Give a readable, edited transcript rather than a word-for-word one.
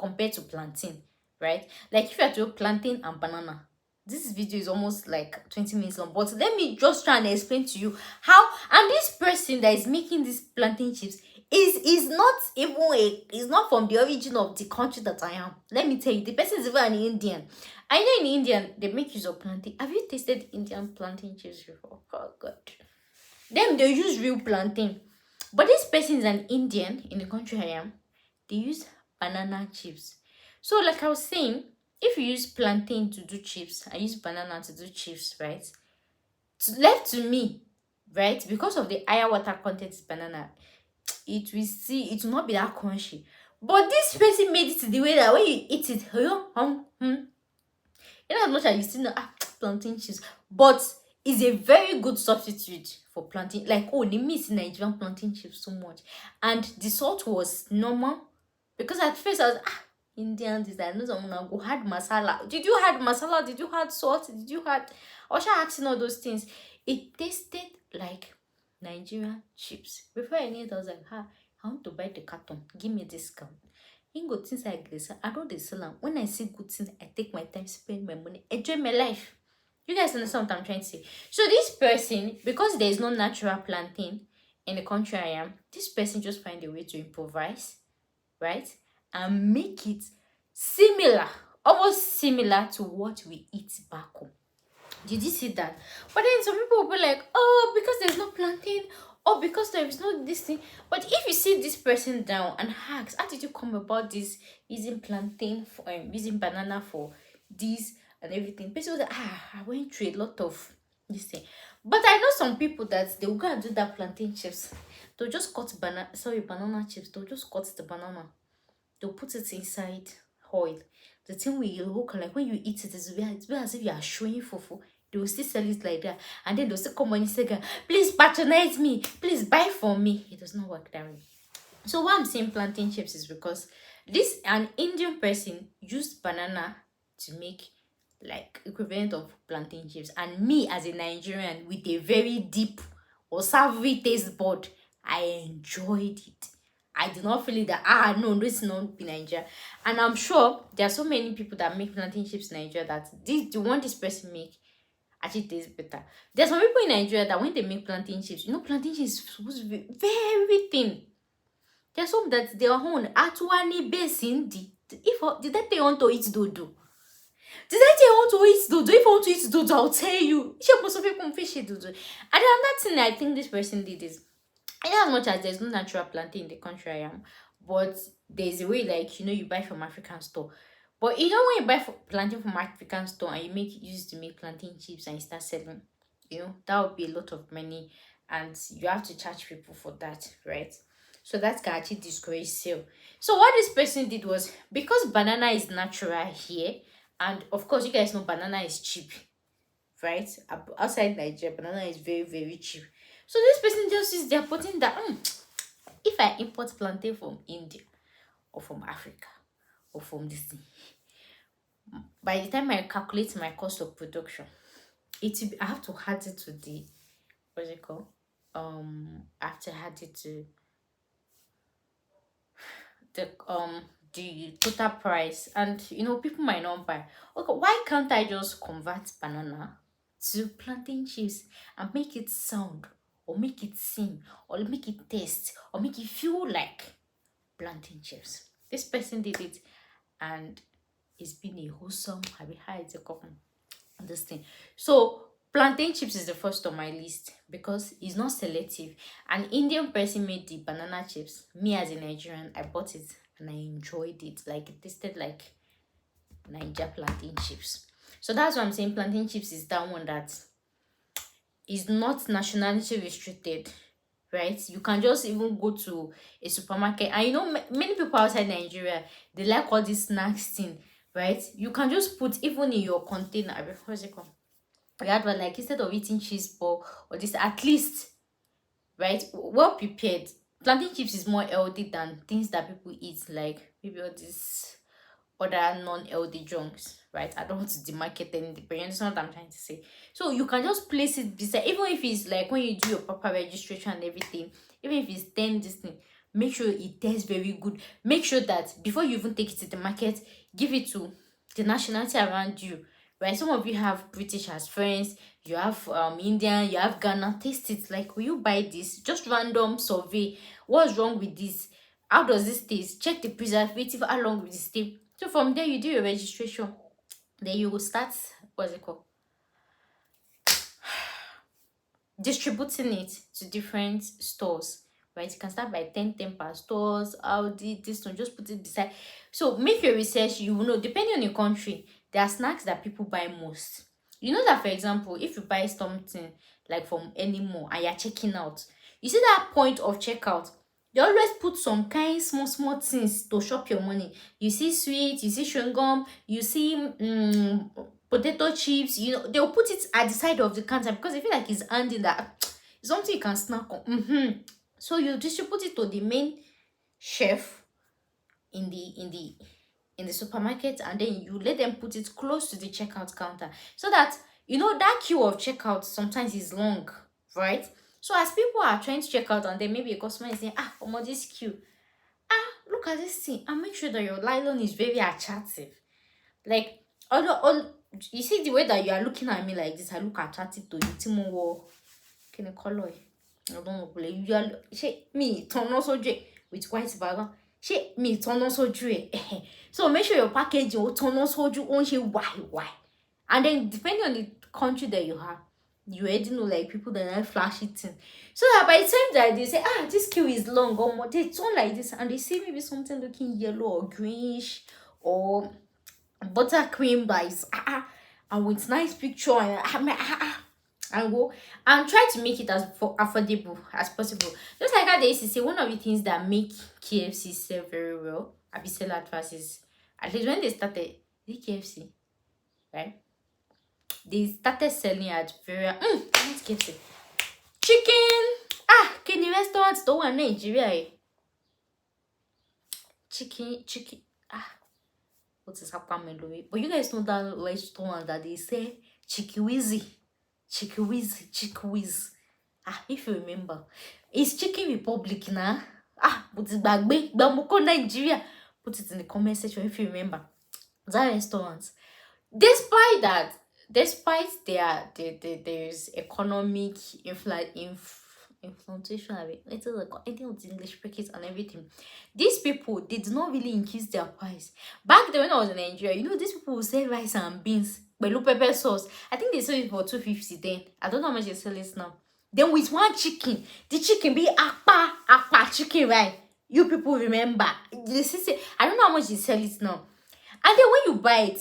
compared to plantain, right? Like if you are to do plantain and banana, this video is almost like 20 minutes long, but let me just try and explain to you how. And this person that is making these plantain chips is not even is not from the origin of the country that I am. Let me tell you, the person is even an Indian. I know in Indian they make use of plantain. Have you tasted Indian plantain chips before? Oh god, them they use real plantain. But this person is an Indian in the country I am. They use banana chips. So, like I was saying, if you use plantain to do chips, I use banana to do chips, right? Left to me, right? Because of the higher water content is banana, it will not be that crunchy. But this person made it the way that when you eat it, you know, as much as you still know plantain chips, but it's a very good substitute for plantain. Like, oh, they miss Nigerian plantain chips so much, and the salt was normal. Because at first I was Indian this I know someone go had masala. Did you had masala? Did you had salt? Did you had? I was asking all those things. It tasted like Nigerian chips. Before I knew it, I was like, I want to buy the carton. Give me a discount. In good things like this, I don't sell them. When I see good things, I take my time, spend my money, enjoy my life. You guys understand what I'm trying to say? So this person, because there is no natural plantain in the country I am, this person just find a way to improvise, right? And make it similar, almost similar to what we eat back home. Did you see that? But then some people will be like, oh, because there's no plantain, or because there is no this thing. But if you sit this person down and ask, how did you come about this using plantain for using banana for this and everything? People say, I went through a lot of this thing. But I know some people that they will go and do that plantain chips. They'll just cut banana chips. They'll just cut the banana. They'll put it inside oil. The thing will look like when you eat it, it's as if you are showing fufu. They will still sell it like that. And then they'll still come and say, please patronize me. Please buy for me. It does not work that way. So why I'm saying plantain chips is because an Indian person used banana to make like equivalent of plantain chips. And me as a Nigerian with a very deep or savory taste bud, I enjoyed it. I did not feel it that no, this is not be Nigeria. And I'm sure there are so many people that make plantain chips in Nigeria that the one this person make actually tastes better. There's some people in Nigeria that when they make plantain chips, plantain chips is supposed to be very thin. There's some that their own actually base in the if did they want to eat dodo? Did I tell you want to eat dodo? If I want to eat dodo, I'll tell you. Most of people fish dodo. And another thing I think this person did is, as much as there's no natural plantain in the country I am, but there's a way like you buy from African store. But when you buy plantain from African store and you use to make plantain chips and you start selling, that would be a lot of money, and you have to charge people for that, right? So that can actually discourage sale. So what this person did was, because banana is natural here, and of course you guys know banana is cheap, right? Outside Nigeria, banana is very, very cheap. So this person just is they're putting that if I import plantain from India or from Africa or from this thing, by the time I calculate my cost of production, I have to add it to the what's it called? I have to add it to the total price, and people might not buy. Okay, why can't I just convert banana to plantain chips and make it sound, or make it seem, or make it taste, or make it feel like plantain chips? This person did it, and it's been a wholesome this thing. So plantain chips is the first on my list because it's not selective. An Indian person made the banana chips. Me as a Nigerian, I bought it and I enjoyed it. Like it tasted like Niger plantain chips. So that's why I'm saying plantain chips is that one that is not nationality restricted, right? You can just even go to a supermarket, and many people outside Nigeria, they like all these snacks thing, right? You can just put even in your container. What's it called? Like instead of eating cheese ball or this, at least, right, well prepared. Plantain chips is more healthy than things that people eat, like maybe all this other non-healthy junks, right? I don't want to demarket anything, but you understand what I'm trying to say. So you can just place it beside, even if it's like when you do your proper registration and everything, even if it's 10 this thing, Make sure it tastes very good. Make sure that before you even take it to the market, give it to the nationality around you. Right? Some of you have British as friends, you have Indian, you have Ghana. Taste it. Like, will you buy this? Just random survey. What's wrong with this? How does this taste? Check the preservative, how long will it stay? So from there, you do your registration. Then you will start, what's it called? Distributing it to different stores, right? You can start by 10 per stores, Aldi, this one, just put it beside. So make your research. You will know, depending on your country, there are snacks that people buy most. You know that, for example, if you buy something like from any mall and you're checking out, you see that point of checkout, they always put some kind small things to shop your money. You see sweet, you see chewing gum, you see potato chips. You know, they'll put it at the side of the counter because they feel like it's handy, that it's something you can snack on. So you distribute it to the main chef in the supermarket, and then you let them put it close to the checkout counter, so that you know that queue of checkout sometimes is long, right? So as people are trying to check out, and then maybe a customer is saying, for this queue, look at this thing, and make sure that your nylon is very attractive. Like, all you see the way that you are looking at me like this, I look attractive to you. Timo, can I color? I don't know. You are me turn also with white background. Me turn also so make sure your packaging will turn also only why. And then depending on the country that you have, you already know, like, people that like flashy things. So that by the time that they say, this queue is long, or more, they turn like this and they see maybe something looking yellow or greenish or buttercream that is and with nice picture, and go and try to make it as affordable as possible. Just like how they used to say, one of the things that make KFC sell very well, I be sell at first, is at least when they started the KFC, right? They started selling at very not KFC chicken. Can the restaurants don't want Nigeria? Chicken. What is happening? But you guys know that restaurant that they say Chikiwizi. If you remember, it's Chicken Republic now. But it's Bambuko Nigeria. Put it in the comment section if you remember that restaurant. Despite there's economic inflation, anything with English brackets and everything, these people, they did not really increase their price. Back then when I was in Nigeria, you know, these people will sell rice and beans, but pepper sauce. I think they sell it for 250 then. I don't know how much they sell it now. Then with one chicken, the chicken be akpa chicken, right? You people remember? I don't know how much they sell it now. And then when you buy it,